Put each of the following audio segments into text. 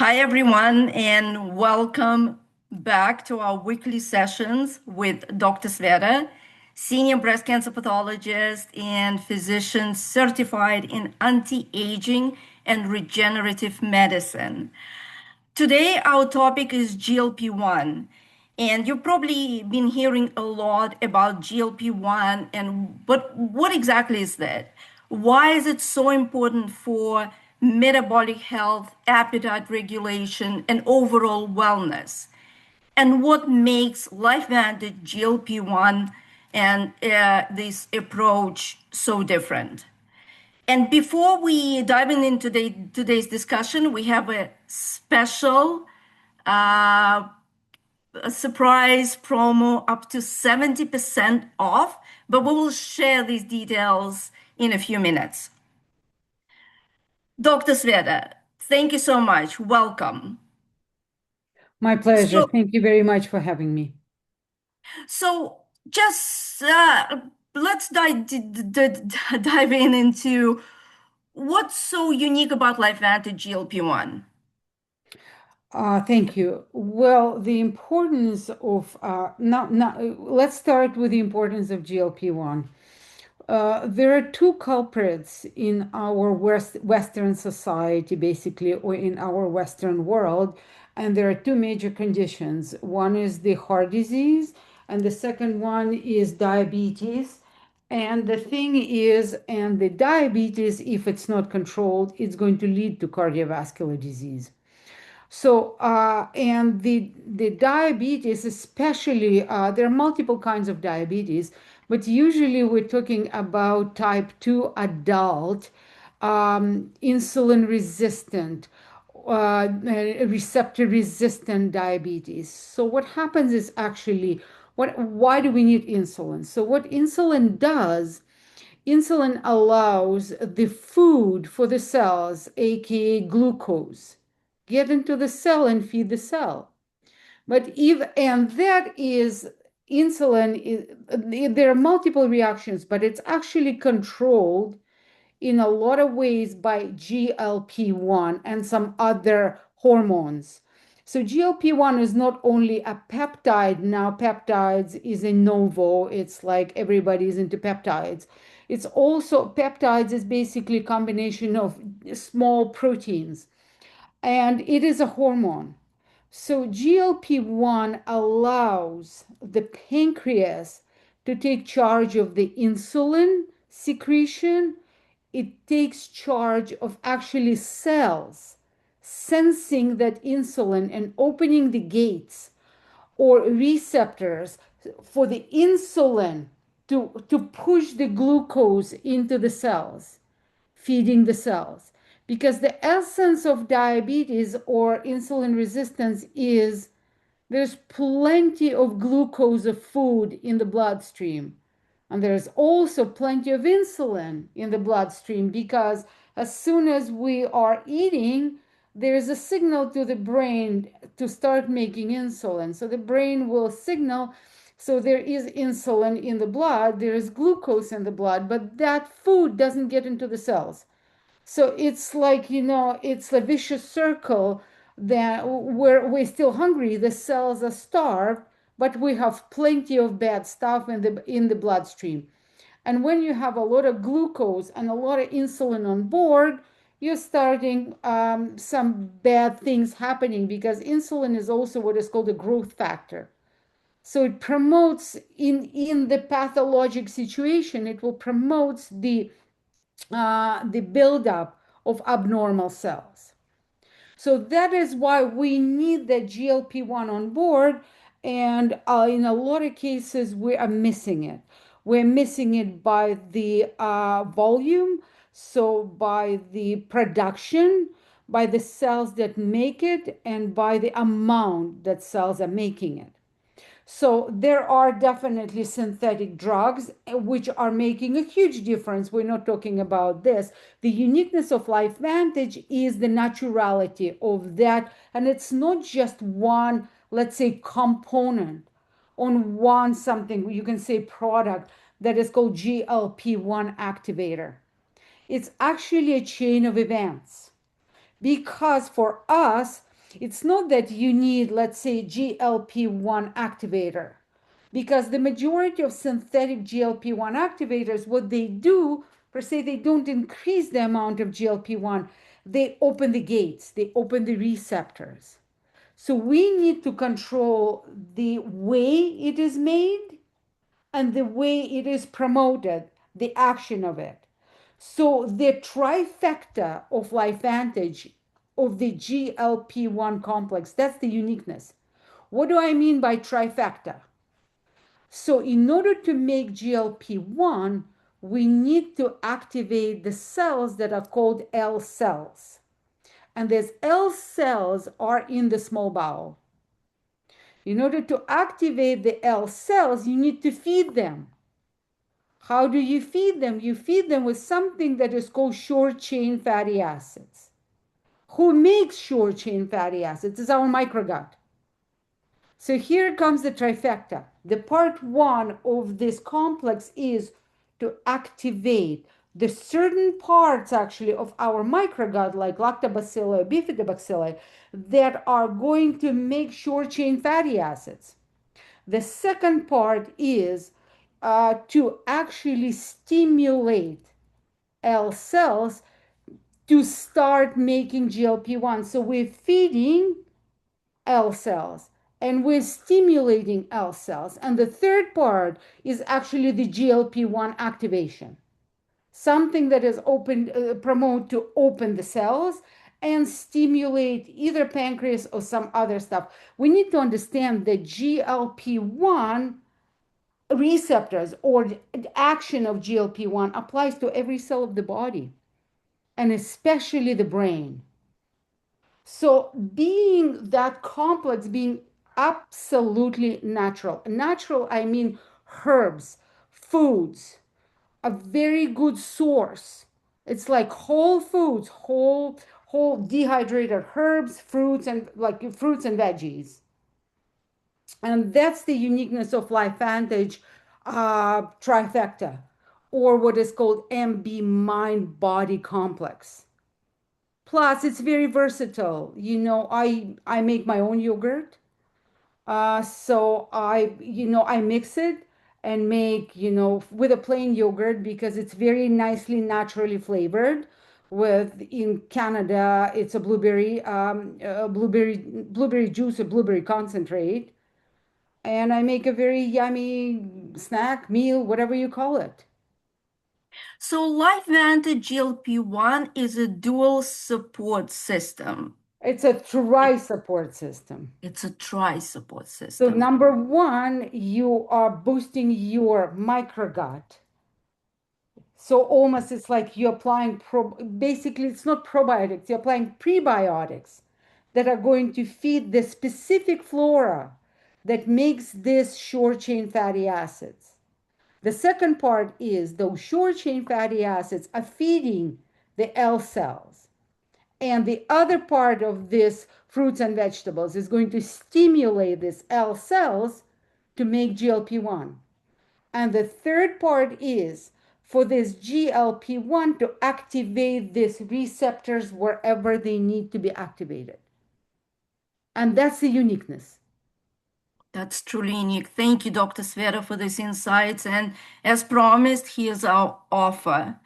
Hi, everyone, and welcome back to our weekly sessions with Dr. Sveta, senior breast cancer pathologist and physician certified in anti-aging and regenerative medicine. Today, our topic is GLP-1, and you've probably been hearing a lot about GLP-1 but what exactly is that? Why is it so important for metabolic health, appetite regulation, and overall wellness? And what makes LifeVantage GLP-1 and this approach so different? And before we dive into today's discussion, we have a special uh, a surprise promo up to 70% off, but we will share these details in a few minutes. Dr. Sveta, thank you so much. Welcome. My pleasure. So, Thank you very much for having me. so just let's dive in into what's so unique about LifeVantage GLP-1. Thank you. Well, the importance of let's start with the importance of GLP-1. There are two culprits in our Western society, basically, or in our Western world, and there are two major conditions. One is the heart disease, and the second one is diabetes. And the thing is, and the diabetes, if it's not controlled, it's going to lead to cardiovascular disease. And the diabetes, especially, there are multiple kinds of diabetes, but usually we're talking about type 2 adult, insulin resistant, receptor resistant diabetes. So what happens is actually, why do we need insulin? So what insulin does, insulin allows the food for the cells, aka glucose, get into the cell and feed the cell. And that is there are multiple reactions, but it's actually controlled in a lot of ways by GLP-1 and some other hormones. So GLP-1 is not only a peptide. Now peptides is a novo. It's like everybody's into peptides. It's also peptides is basically a combination of small proteins, and it is a hormone. So GLP-1 allows the pancreas to take charge of the insulin secretion. It takes charge of actually cells sensing that insulin and opening the gates or receptors for the insulin to push the glucose into the cells, feeding the cells. Because the essence of diabetes or insulin resistance is there's plenty of glucose of food in the bloodstream. And there's also plenty of insulin in the bloodstream because as soon as we are eating, there's a signal to the brain to start making insulin. So the brain will signal. So there is insulin in the blood, there is glucose in the blood, but that food doesn't get into the cells. So it's like, it's a vicious circle that where we're still hungry, the cells are starved, but we have plenty of bad stuff in the bloodstream. And when you have a lot of glucose and a lot of insulin on board, you're starting some bad things happening because insulin is also what is called a growth factor. So it promotes in the pathologic situation, it will promote the buildup of abnormal cells. So that is why we need the GLP-1 on board. And in a lot of cases, we are missing it. We're missing it by the volume, so by the production, by the cells that make it, and by the amount that cells are making it. So there are definitely synthetic drugs which are making a huge difference. We're not talking about this. The uniqueness of LifeVantage is the naturality of that. And it's not just one, let's say, component on one something, you can say product that is called GLP-1 activator. It's actually a chain of events because for us, It's not that you need, let's say, GLP-1 activator, because the majority of synthetic GLP-1 activators, what they do, per se, they don't increase the amount of GLP-1. They open the gates, they open the receptors. So we need to control the way it is made and the way it is promoted, the action of it. So the trifecta of LifeVantage of the GLP-1 complex, that's the uniqueness. What do I mean by trifecta? So in order to make GLP-1, we need to activate the cells that are called L cells. And these L cells are in the small bowel. In order to activate the L cells, you need to feed them. How do you feed them? You feed them with something that is called short chain fatty acids. Who makes short chain fatty acids? It's our microgut. So here comes the trifecta. The part one of this complex is to activate the certain parts actually of our microgut, like lactobacilli or bifidobacilli, that are going to make short chain fatty acids. The second part is to actually stimulate L cells to start making GLP-1. So we're feeding L cells and we're stimulating L cells. And the third part is actually the GLP-1 activation, something that is promote to open the cells and stimulate either pancreas or some other stuff. We need to understand that GLP-1 receptors or the action of GLP-1 applies to every cell of the body and especially the brain. So being that complex, being absolutely natural. Natural, I mean herbs, foods, a very good source. It's like whole foods, whole dehydrated herbs, fruits, and like fruits and veggies. And that's the uniqueness of LifeVantage trifecta, or what is called MB mind body complex. Plus, it's very versatile. I make my own yogurt. So I mix it and make, with a plain yogurt because it's very nicely naturally flavored. With in Canada, it's a blueberry juice or blueberry concentrate. And I make a very yummy snack, meal, whatever you call it. So LifeVantage GLP-1 is a dual support system. It's a tri support system. It's a tri-support So, system. number one, you are boosting your microgut. So, almost it's like you're applying, basically, it's not probiotics, you're applying prebiotics that are going to feed the specific flora that makes this short chain fatty acids. The second part is those short chain fatty acids are feeding the L cells. And the other part of this fruits and vegetables is going to stimulate these L cells to make GLP-1. And the third part is for this GLP-1 to activate these receptors wherever they need to be activated. And that's the uniqueness. That's truly unique. Thank you, Dr. Sveta, for these insights. And as promised, here's our offer.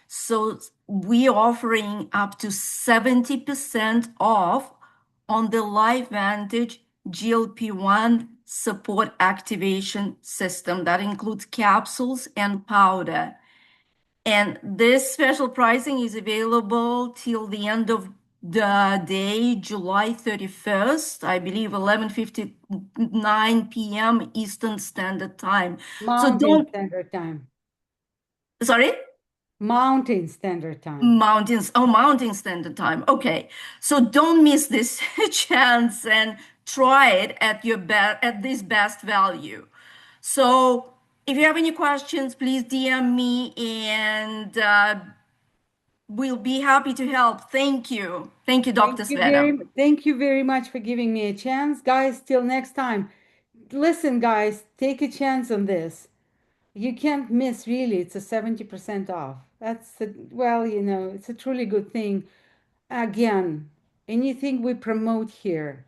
So we're offering up to 70% off on the LifeVantage GLP-1 support activation system. That includes capsules and powder. And this special pricing is available till the end of the day, July 31st, I believe 11:59 p.m. Eastern Standard Time. So Mountain don't, Standard Time. sorry? Mountain Standard Time. Mountain Standard Time. Okay. So don't miss this chance and try it at at this best value. So if you have any questions, please DM me and we'll be happy to help. Thank you. Thank you, Dr. Sveta. Thank you very much for giving me a chance. Guys, till next time. Listen, guys, take a chance on this. You can't miss, really. It's a 70% off. It's a truly good thing. Again, Anything we promote here,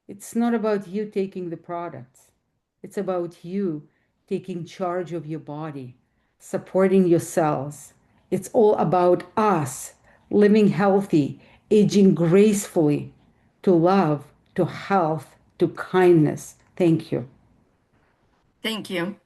it's not about you taking the products. It's about you taking charge of your body, supporting your cells. It's all about us living healthy, aging gracefully, to love, to health, to kindness. Thank you. Thank you.